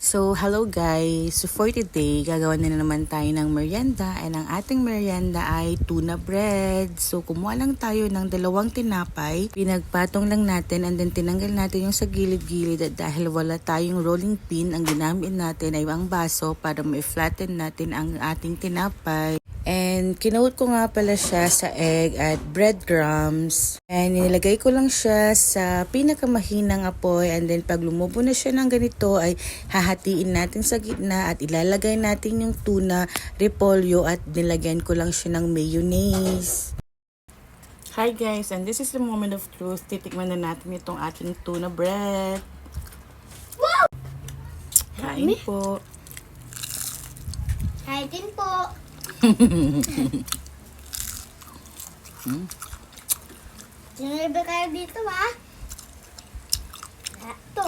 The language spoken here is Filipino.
So, hello guys! So, for today, gagawa na naman tayo ng merienda and ang ating merienda ay tuna bread. So, kumuha lang tayo ng 2 tinapay, pinagpatong lang natin and then tinanggal natin yung sa gilid-gilid at dahil wala tayong rolling pin, ang ginamit natin ay ang baso para ma-flatten natin ang ating tinapay. And kinoat ko nga pala siya sa egg at breadcrumbs. And nilagay ko lang siya sa pinakamahinang apoy and then pag lumubo na siya ng ganito ay hahatiin natin sa gitna at ilalagay natin yung tuna, repolyo at nilagyan ko lang siya ng mayonnaise. Hi guys, and this is the moment of truth. Titikman na natin itong ating tuna bread. Kain po. Kain din po. Sinalibre kayo dito ha? Ito.